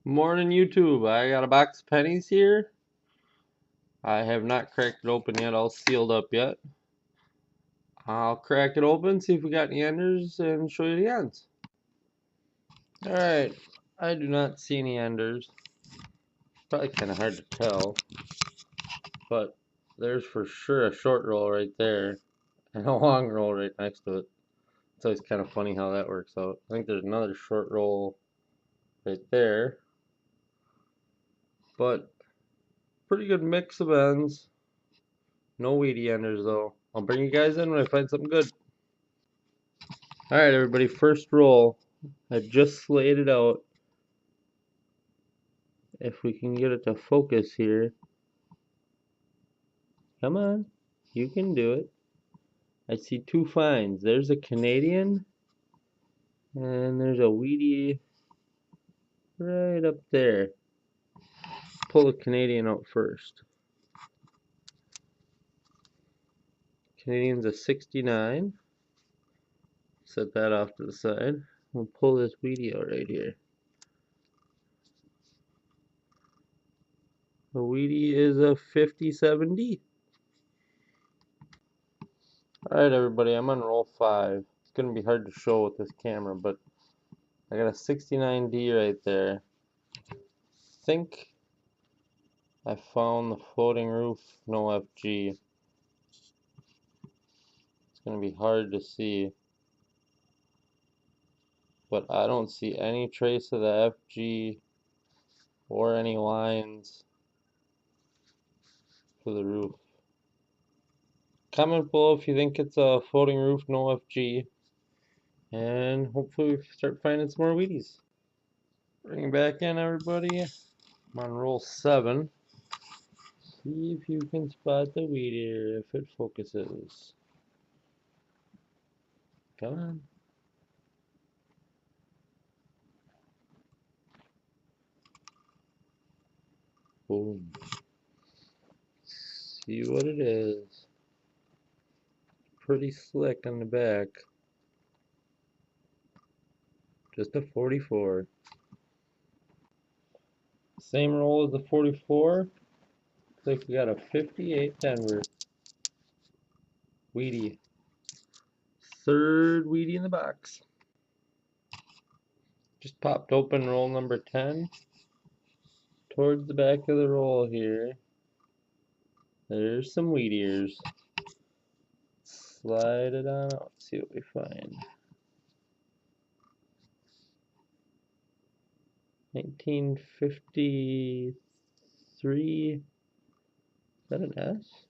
Morning YouTube, I got a box of pennies here. I have not cracked it open yet, all sealed up yet. I'll crack it open, see if we got any enders, and show you the ends. Alright, I do not see any enders. Probably kind of hard to tell, but there's for sure a short roll right there, and a long roll right next to it. It's always kind of funny how that works out. I think there's another short roll right there, but pretty good mix of ends. No weedy enders though. I'll bring you guys in when I find something good. Alright everybody, first roll. I just slayed it out. If we can get it to focus here. Come on, you can do it. I see two finds. There's a Canadian and there's a weedy right up there. Pull the Canadian out first. Canadian's a 69. Set that off to the side. We'll pull this weedy out right here. The weedy is a 57D. Alright everybody, I'm on roll 5. It's going to be hard to show with this camera, but I got a 69D right there. I think I found the floating roof, no FG. It's going to be hard to see, but I don't see any trace of the FG or any lines for the roof. Comment below if you think it's a floating roof, no FG, and hopefully we start finding some more Wheaties. Bring it back in everybody. I'm on roll 7. See if you can spot the Wheatie if it focuses. Come on. Boom. See what it is. Pretty slick on the back. Just a 44. Same roll as the 44. Looks like we got a 58 Denver. Wheatie. Third Wheatie in the box. Just popped open roll number 10. Towards the back of the roll here, there's some wheat ears. Slide it on out, see what we find. 1953. Is that an S?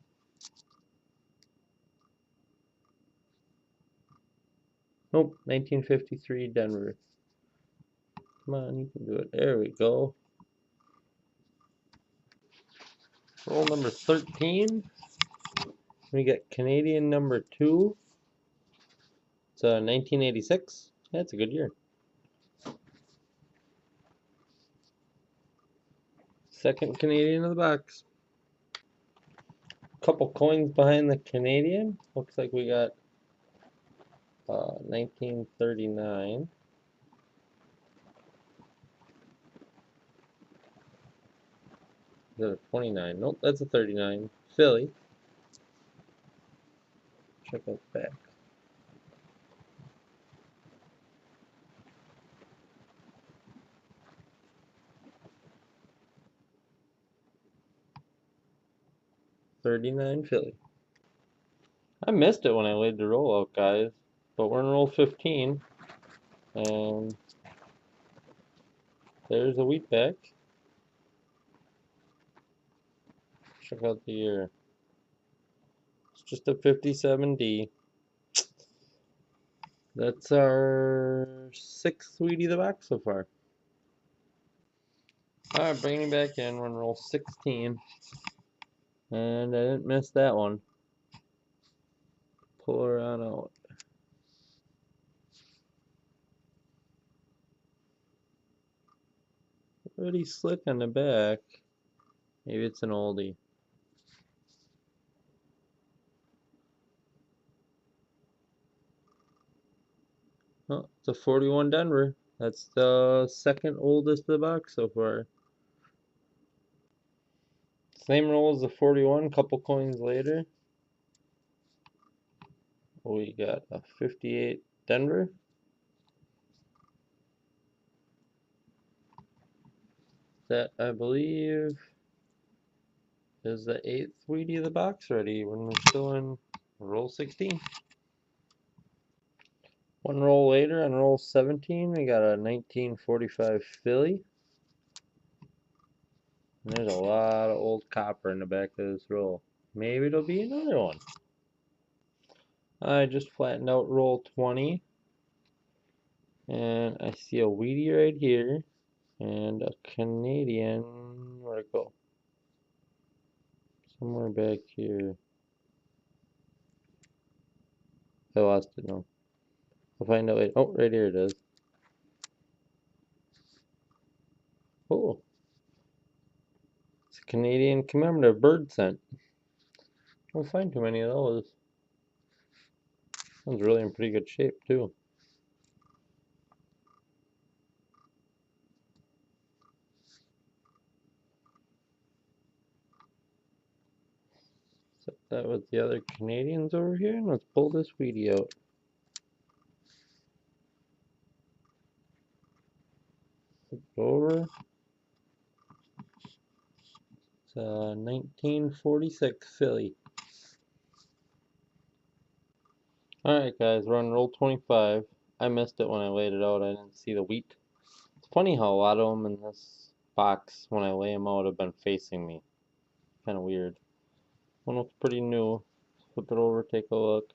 Nope, 1953 Denver. Come on, you can do it. There we go. Roll number 13. We get Canadian number 2. It's 1986. That's a good year. Second Canadian of the box. Couple coins behind the Canadian. Looks like we got 1939. Is that a 29? Nope, that's a 39. Philly. Check out the back. $39 Philly. I missed it when I laid the roll out, guys. But we're in roll 15. And there's a wheat back. Check out the year. It's just a 57D. That's our 6th Wheatie the box so far. Alright, bringing it back in. We're on roll 16. And I didn't miss that one. Pull her on out. Pretty slick on the back. Maybe it's an oldie. Oh, it's a 41 Denver. That's the second oldest of the box so far. Same roll as the 41, couple coins later. We got a 58 Denver. That, I believe, is the 8th Wheatie of the box ready when we're still in roll 16. One roll later on roll 17, we got a 1945 Philly. And there's a lot of old copper in the back of this roll. Maybe it'll be another one. I just flattened out roll 20. And I see a Wheatie right here. And a Canadian. Where'd it go? Somewhere back here. I lost it now. I'll find out later. Oh, right here it is. Oh. It's a Canadian commemorative bird scent. Don't find too many of those. One's really in pretty good shape too. Set that with the other Canadians over here, and let's pull this Wheatie out. Flip it over. It's a 1946 Philly. Alright guys, we're on roll 25. I missed it when I laid it out. I didn't see the wheat. It's funny how a lot of them in this box, when I lay them out, have been facing me. Kind of weird. One looks pretty new. Flip it over, take a look.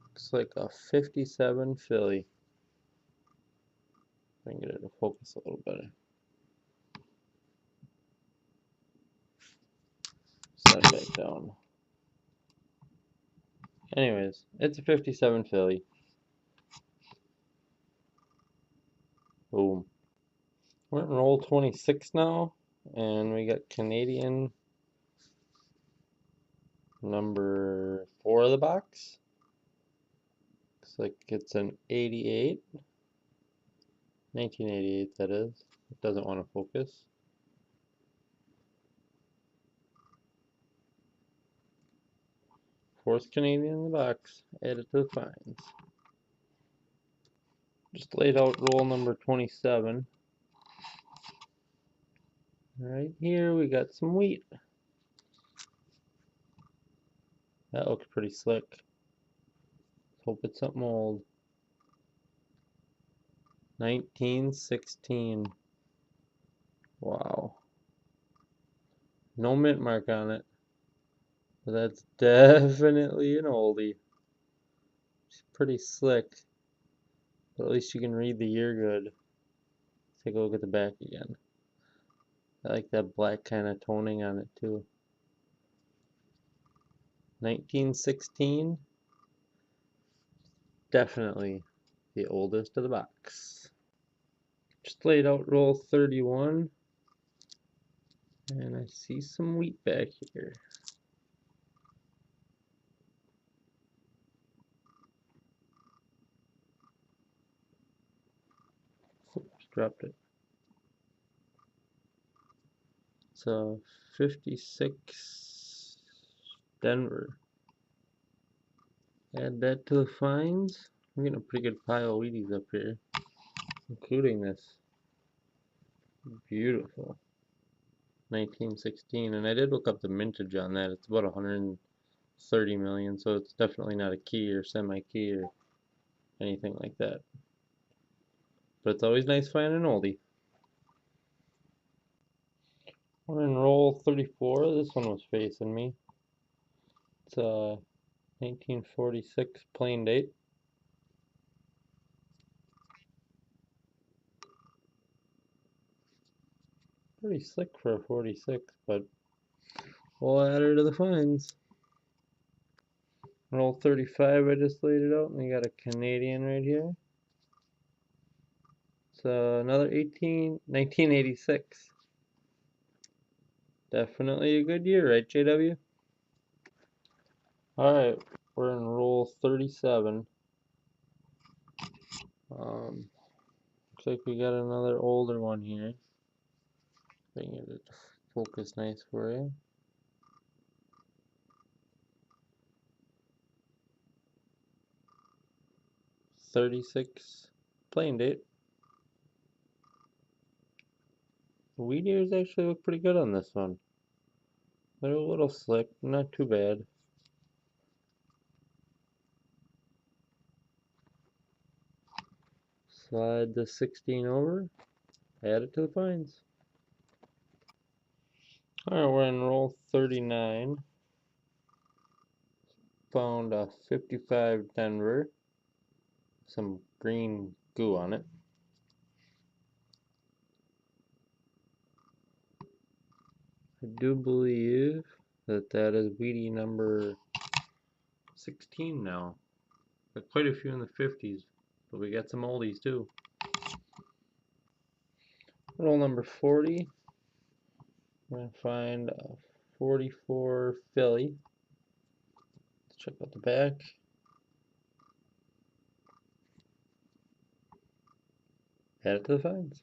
Looks like a 57 Philly. I can get it to focus a little better. Set it back down. Anyways, it's a 57 Philly. Boom. We're in roll 26 now, and we got Canadian number 4 of the box. Looks like it's an 88. 1988, that is. It doesn't want to focus. Fourth Canadian in the box. Added to the finds. Just laid out roll number 27. Right here we got some wheat. That looks pretty slick. Let's hope it's something old. 1916. Wow. No mint mark on it. But that's definitely an oldie. It's pretty slick. But at least you can read the year good. Let's take a look at the back again. I like that black kind of toning on it too. 1916. Definitely the oldest of the box. Just laid out roll 31. And I see some wheat back here. Oops, dropped it. It's a 56 Denver. Add that to the finds. I'm getting a pretty good pile of Wheaties up here, including this beautiful 1916. And I did look up the mintage on that. It's about 130 million, so it's definitely not a key or semi-key or anything like that. But it's always nice finding an oldie. We're in roll 34. This one was facing me. It's a 1946 plain date. Pretty slick for a 46, but we'll add her to the finds. Roll 35, I just laid it out, and we got a Canadian right here. It's another 1986. Definitely a good year, right, JW? Alright, we're in roll 37. Looks like we got another older one here. Bring it to focus nice for you. $36 playing date. The wheat ears actually look pretty good on this one. They're a little slick, not too bad. Slide the 16 over, add it to the fines. Alright, we're in roll 39. Found a 55 Denver. Some green goo on it. I do believe that is Wheatie number 16 now. Got quite a few in the 50s, but we got some oldies too. Roll number 40. We're gonna find a 44 Philly. Let's check out the back. Add it to the finds.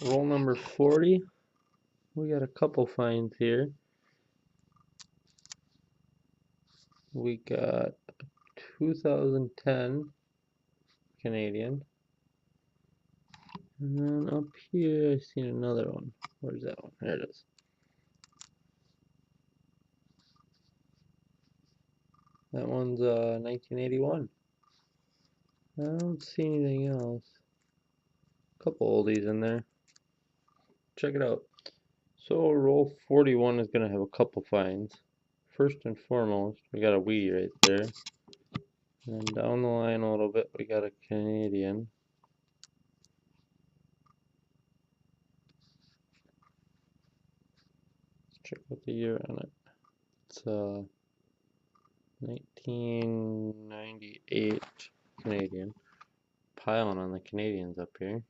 Roll number 40. We got a couple finds here. We got 2010 Canadian. And then up here, I seen another one. Where's that one? There it is. That one's 1981. I don't see anything else. A couple oldies in there. Check it out. So roll 41 is going to have a couple finds. First and foremost, we got a wheatie right there. And then down the line a little bit, we got a Canadian. Let's check out the year on it. It's 1998 Canadian. Piling on the Canadians up here.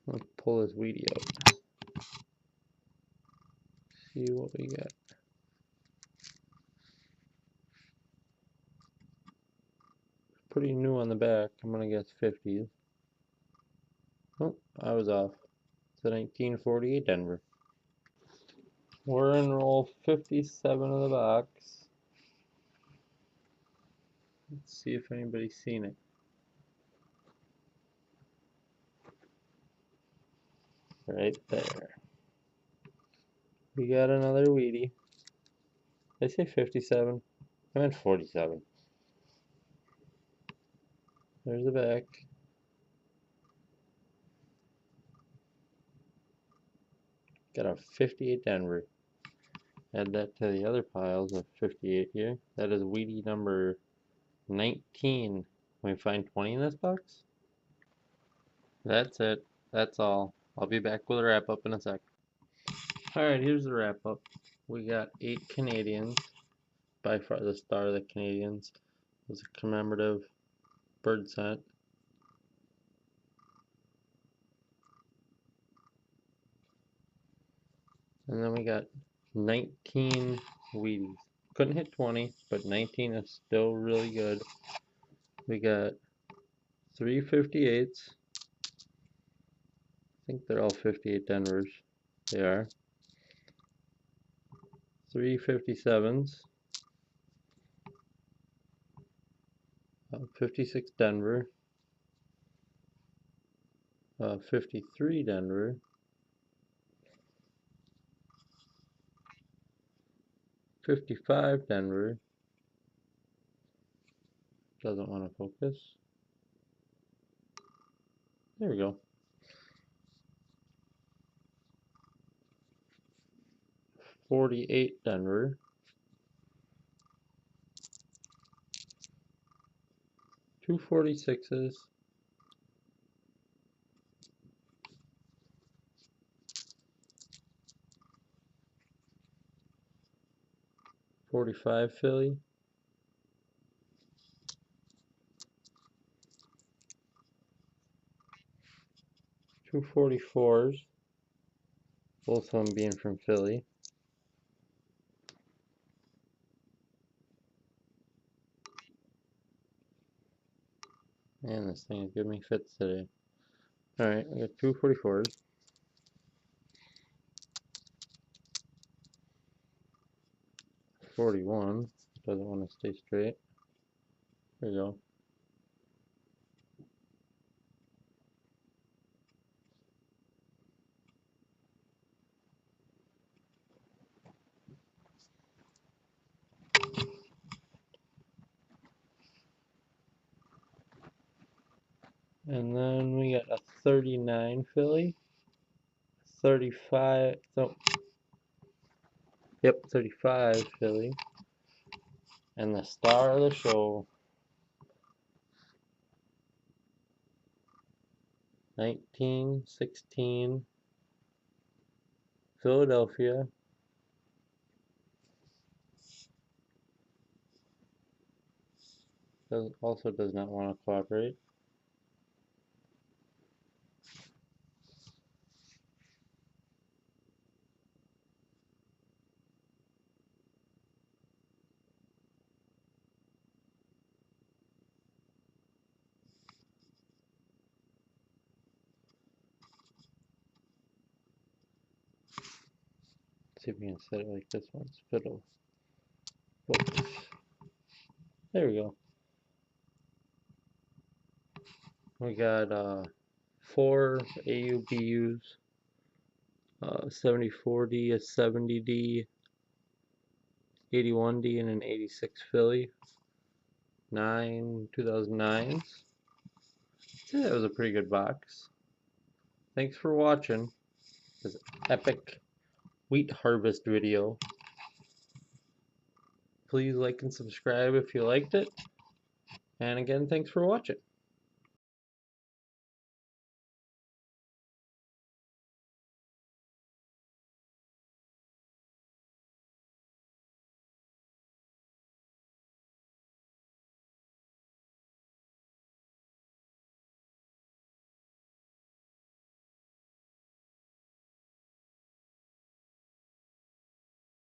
Let's pull this wheatie out. See what we got. Pretty new on the back. I'm gonna guess 50s. Oh, I was off. It's a 1948 Denver. We're in roll 57 of the box. Let's see if anybody's seen it. Right there. We got another wheatie. Did I say 57? I meant 47. There's the back. Got a 58 Denver. Add that to the other piles of 58 here. That is wheatie number 19. Can we find 20 in this box? That's it. That's all. I'll be back with a wrap up in a sec. Alright, here's the wrap up. We got 8 Canadians. By far the star of the Canadians was a commemorative bird set. And then we got 19 Wheaties. Couldn't hit 20, but 19 is still really good. We got 3 58s. I think they're all 58 Denvers. They are. 3 57s. 56 Denver. 53 Denver. 55 Denver. Doesn't want to focus. There we go. 48 Denver. 2 46s. 45 Philly. 2 44s. Both of them being from Philly. Man, this thing is giving me fits today. Alright, I got two 44s. $41. Doesn't want to stay straight. There you go. And then we got a 39 Philly. 35, so, yep, 35 Philly. And the star of the show, 1916 Philadelphia. Also does not want to cooperate. Let's see if we can set it like this one's fiddle. Focus. There we go. We got 4 AUBUs, 7040, a 70D, 81D, and an 86 Philly. 2009s. Yeah, that was a pretty good box. Thanks for watching this epic wheat harvest video. Please like and subscribe if you liked it. And again, thanks for watching.